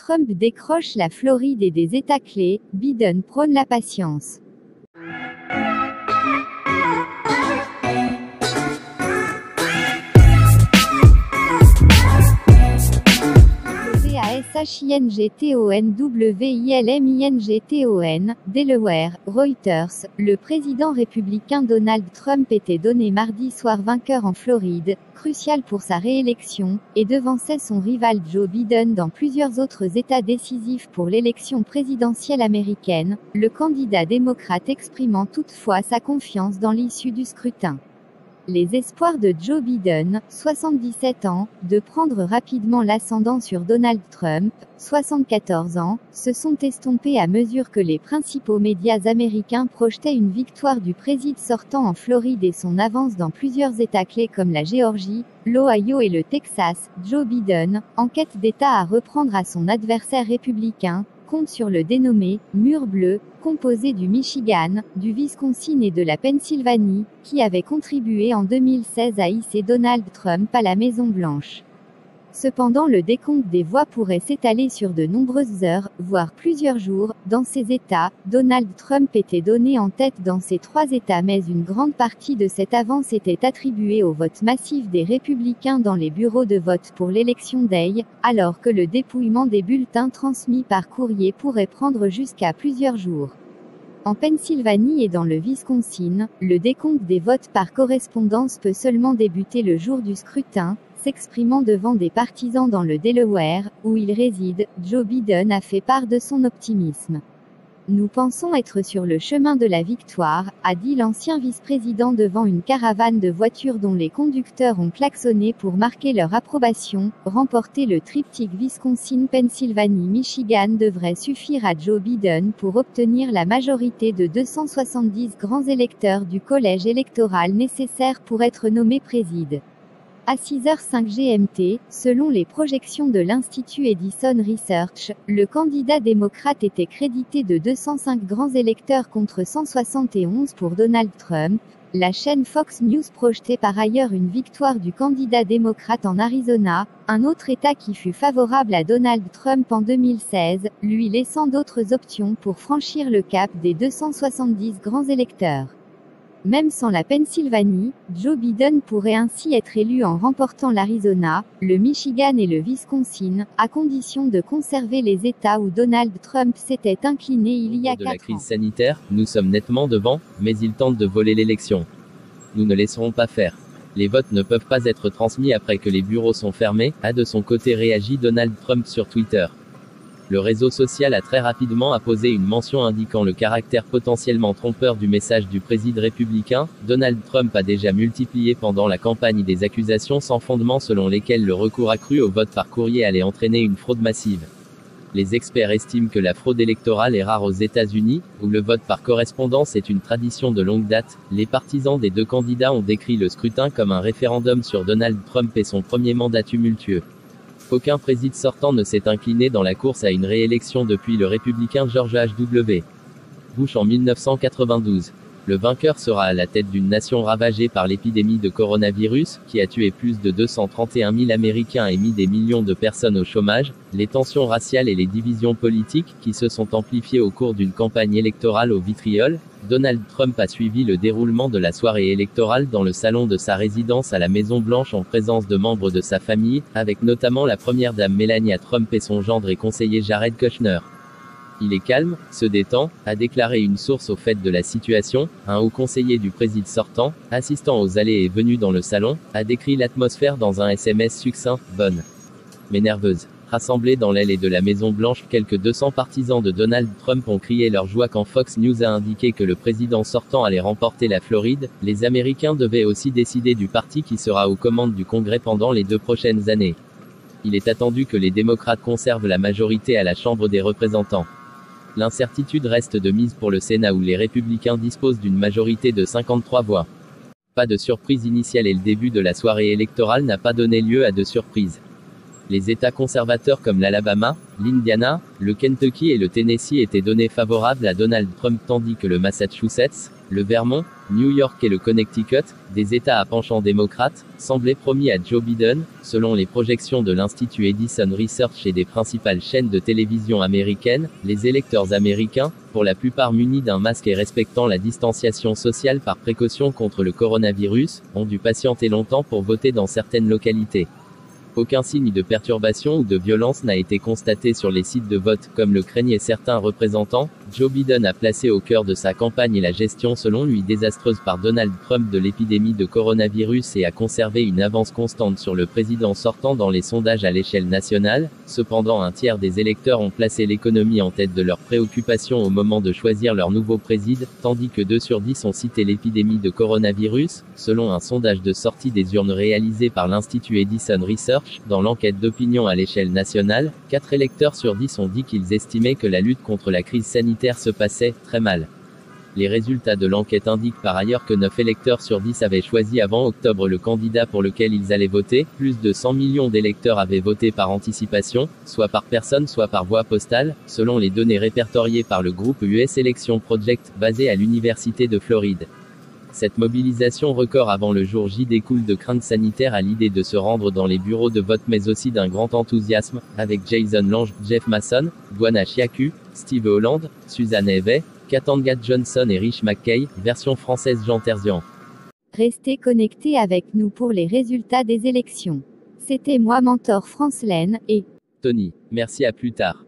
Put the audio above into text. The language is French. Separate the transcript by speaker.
Speaker 1: Trump décroche la Floride et des États clés, Biden prône la patience. SHINGTONWILMINGTON, Delaware, Reuters, le président républicain Donald Trump était donné mardi soir vainqueur en Floride, crucial pour sa réélection, et devançait son rival Joe Biden dans plusieurs autres États décisifs pour l'élection présidentielle américaine, le candidat démocrate exprimant toutefois sa confiance dans l'issue du scrutin. Les espoirs de Joe Biden, 77 ans, de prendre rapidement l'ascendant sur Donald Trump, 74 ans, se sont estompés à mesure que les principaux médias américains projetaient une victoire du président sortant en Floride et son avance dans plusieurs États clés comme la Géorgie, l'Ohio et le Texas. Joe Biden, en quête d'État à reprendre à son adversaire républicain, compte sur le dénommé « mur bleu », composé du Michigan, du Wisconsin et de la Pennsylvanie, qui avait contribué en 2016 à hisser Donald Trump à la Maison-Blanche. Cependant, le décompte des voix pourrait s'étaler sur de nombreuses heures, voire plusieurs jours. Dans ces États, Donald Trump était donné en tête dans ces trois États, mais une grande partie de cette avance était attribuée au vote massif des républicains dans les bureaux de vote pour l'élection day, alors que le dépouillement des bulletins transmis par courrier pourrait prendre jusqu'à plusieurs jours. En Pennsylvanie et dans le Wisconsin, le décompte des votes par correspondance peut seulement débuter le jour du scrutin. S'exprimant devant des partisans dans le Delaware, où il réside, Joe Biden a fait part de son optimisme. « Nous pensons être sur le chemin de la victoire », a dit l'ancien vice-président devant une caravane de voitures dont les conducteurs ont klaxonné pour marquer leur approbation. Remporter le triptyque Wisconsin-Pennsylvanie-Michigan devrait suffire à Joe Biden pour obtenir la majorité de 270 grands électeurs du collège électoral nécessaire pour être nommé président. À 6h05 GMT, selon les projections de l'Institut Edison Research, le candidat démocrate était crédité de 205 grands électeurs contre 171 pour Donald Trump. La chaîne Fox News projetait par ailleurs une victoire du candidat démocrate en Arizona, un autre État qui fut favorable à Donald Trump en 2016, lui laissant d'autres options pour franchir le cap des 270 grands électeurs. Même sans la Pennsylvanie, Joe Biden pourrait ainsi être élu en remportant l'Arizona, le Michigan et le Wisconsin, à condition de conserver les États où Donald Trump s'était incliné il y a 4 ans.
Speaker 2: De la crise sanitaire, nous sommes nettement devant, mais ils tentent de voler l'élection. Nous ne laisserons pas faire. Les votes ne peuvent pas être transmis après que les bureaux sont fermés, a de son côté réagi Donald Trump sur Twitter. Le réseau social a très rapidement apposé une mention indiquant le caractère potentiellement trompeur du message du président républicain. Donald Trump a déjà multiplié pendant la campagne des accusations sans fondement selon lesquelles le recours accru au vote par courrier allait entraîner une fraude massive. Les experts estiment que la fraude électorale est rare aux États-Unis, où le vote par correspondance est une tradition de longue date. Les partisans des deux candidats ont décrit le scrutin comme un référendum sur Donald Trump et son premier mandat tumultueux. Aucun président sortant ne s'est incliné dans la course à une réélection depuis le républicain George H.W. Bush en 1992. Le vainqueur sera à la tête d'une nation ravagée par l'épidémie de coronavirus, qui a tué plus de 231 000 Américains et mis des millions de personnes au chômage, les tensions raciales et les divisions politiques, qui se sont amplifiées au cours d'une campagne électorale au vitriol. Donald Trump a suivi le déroulement de la soirée électorale dans le salon de sa résidence à la Maison-Blanche en présence de membres de sa famille, avec notamment la première dame Melania Trump et son gendre et conseiller Jared Kushner. Il est calme, se détend, a déclaré une source au fait de la situation. Un haut conseiller du président sortant, assistant aux allées et venues dans le salon, a décrit l'atmosphère dans un SMS succinct, bonne, mais nerveuse. Rassemblés dans l'aile de la Maison-Blanche, quelques 200 partisans de Donald Trump ont crié leur joie quand Fox News a indiqué que le président sortant allait remporter la Floride. Les Américains devaient aussi décider du parti qui sera aux commandes du Congrès pendant les 2 prochaines années. Il est attendu que les démocrates conservent la majorité à la Chambre des représentants. L'incertitude reste de mise pour le Sénat où les républicains disposent d'une majorité de 53 voix. Pas de surprise initiale et le début de la soirée électorale n'a pas donné lieu à de surprises. Les États conservateurs comme l'Alabama, l'Indiana, le Kentucky et le Tennessee étaient donnés favorables à Donald Trump tandis que le Massachusetts, le Vermont, New York et le Connecticut, des États à penchant démocrate, semblaient promis à Joe Biden, selon les projections de l'Institut Edison Research et des principales chaînes de télévision américaines. Les électeurs américains, pour la plupart munis d'un masque et respectant la distanciation sociale par précaution contre le coronavirus, ont dû patienter longtemps pour voter dans certaines localités. Aucun signe de perturbation ou de violence n'a été constaté sur les sites de vote, comme le craignaient certains représentants. Joe Biden a placé au cœur de sa campagne la gestion selon lui désastreuse par Donald Trump de l'épidémie de coronavirus et a conservé une avance constante sur le président sortant dans les sondages à l'échelle nationale. Cependant, un tiers des électeurs ont placé l'économie en tête de leurs préoccupations au moment de choisir leur nouveau président, tandis que 2 sur 10 ont cité l'épidémie de coronavirus, selon un sondage de sortie des urnes réalisé par l'Institut Edison Research. Dans l'enquête d'opinion à l'échelle nationale, 4 électeurs sur 10 ont dit qu'ils estimaient que la lutte contre la crise sanitaire se passait très mal. Les résultats de l'enquête indiquent par ailleurs que 9 électeurs sur 10 avaient choisi avant octobre le candidat pour lequel ils allaient voter. Plus de 100 millions d'électeurs avaient voté par anticipation, soit par personne soit par voie postale, selon les données répertoriées par le groupe US Election Project, basé à l'Université de Floride. Cette mobilisation record avant le jour J découle de craintes sanitaires à l'idée de se rendre dans les bureaux de vote mais aussi d'un grand enthousiasme, avec Jason Lange, Jeff Mason, Bwana Chiaku, Steve Holland, Suzanne Evey, Katanga Johnson et Rich McKay, version française Jean Terzian.
Speaker 1: Restez connectés avec nous pour les résultats des élections. C'était moi Mentor France Laine et
Speaker 2: Tony. Merci, à plus tard.